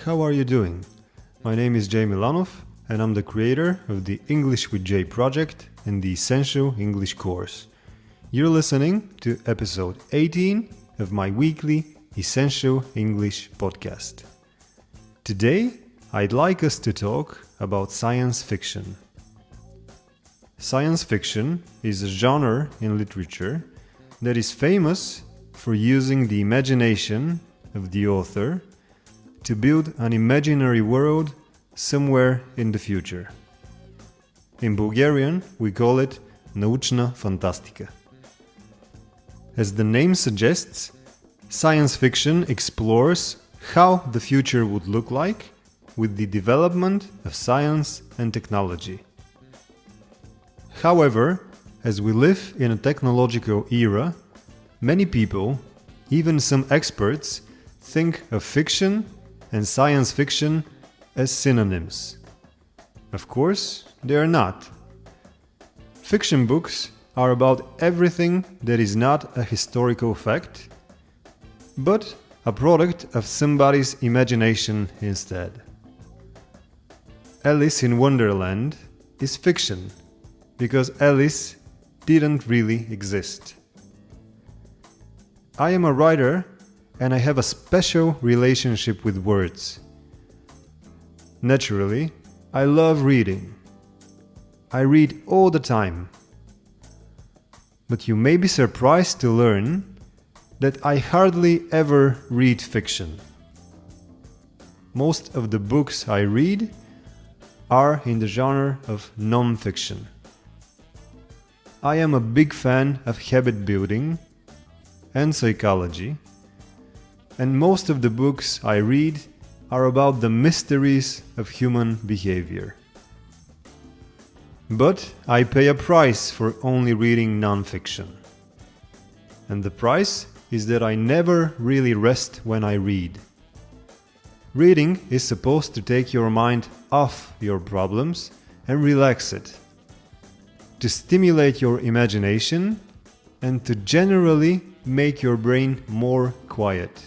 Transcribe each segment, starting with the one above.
How are you doing? My name is Jay Milanov and I'm the creator of the English with Jay project and the Essential English course. You're listening to episode 18 of my weekly Essential English podcast. Today, I'd like us to talk about science fiction. Science fiction is a genre in literature that is famous for using the imagination of the author to build an imaginary world somewhere in the future. In Bulgarian, we call it НАУЧНАТА ФАНТАСТИКА. As the name suggests, science fiction explores how the future would look like with the development of science and technology. However, as we live in a technological era, many people, even some experts, think of fiction and science fiction as synonyms. Of course, they are not. Fiction books are about everything that is not a historical fact, but a product of somebody's imagination instead. Alice in Wonderland is fiction, because Alice didn't really exist. I am a writer and I have a special relationship with words. Naturally, I love reading. I read all the time. But you may be surprised to learn that I hardly ever read fiction. Most of the books I read are in the genre of non-fiction. I am a big fan of habit building and psychology, and most of the books I read are about the mysteries of human behavior. But I pay a price for only reading non-fiction. And the price is that I never really rest when I read. Reading is supposed to take your mind off your problems and relax it, to stimulate your imagination and to generally make your brain more quiet.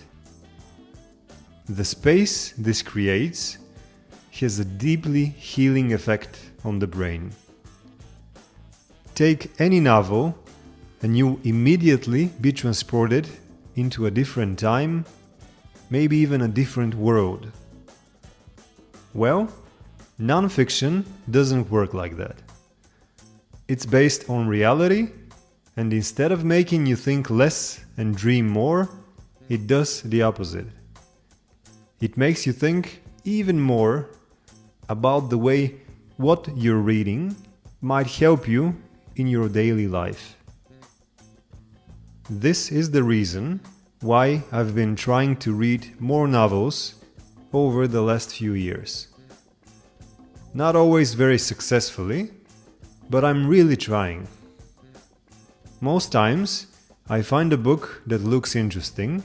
The space this creates has a deeply healing effect on the brain. Take any novel and you'll immediately be transported into a different time, maybe even a different world. Well, non-fiction doesn't work like that. It's based on reality, and instead of making you think less and dream more, it does the opposite. It makes you think even more about the way what you're reading might help you in your daily life. This is the reason why I've been trying to read more novels over the last few years. Not always very successfully, but I'm really trying. Most times, I find a book that looks interesting,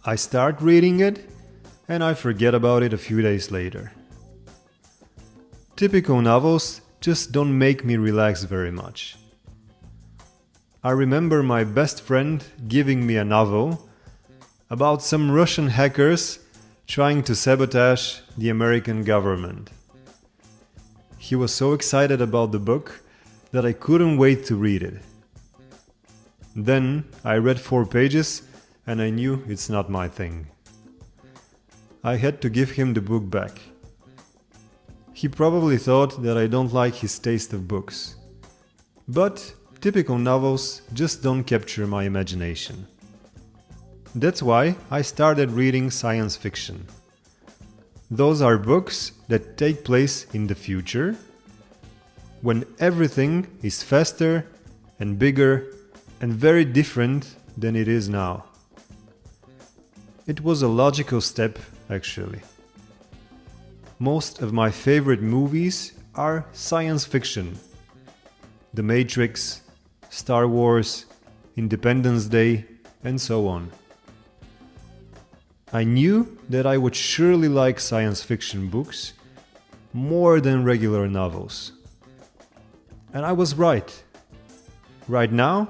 I start reading it, and I forget about it a few days later. Typical novels just don't make me relax very much. I remember my best friend giving me a novel about some Russian hackers trying to sabotage the American government. He was so excited about the book that I couldn't wait to read it. Then I read 4 pages and I knew it's not my thing. I had to give him the book back. He probably thought that I don't like his taste of books. But typical novels just don't capture my imagination. That's why I started reading science fiction. Those are books that take place in the future, when everything is faster and bigger and very different than it is now. It was a logical step, actually. Most of my favorite movies are science fiction. The Matrix, Star Wars, Independence Day, and so on. I knew that I would surely like science fiction books more than regular novels. And I was right. Right now,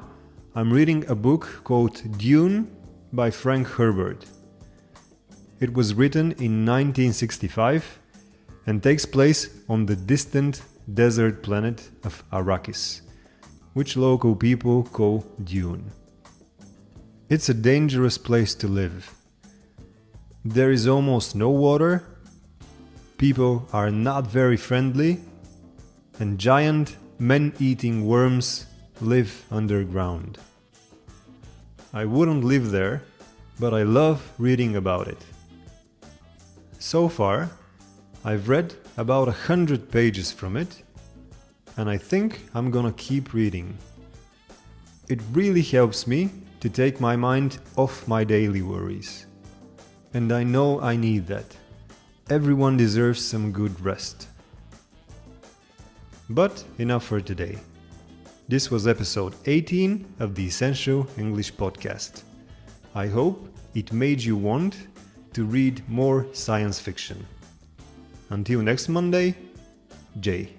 I'm reading a book called Dune by Frank Herbert. It was written in 1965 and takes place on the distant desert planet of Arrakis, which local people call Dune. It's a dangerous place to live. There is almost no water, people are not very friendly, and giant man-eating worms live underground. I wouldn't live there, but I love reading about it. So far, I've read about 100 pages from it, and I think I'm gonna keep reading. It really helps me to take my mind off my daily worries. And I know I need that. Everyone deserves some good rest. But enough for today. This was episode 18 of the Essential English Podcast. I hope it made you want to read more science fiction. Until next Monday, Jay.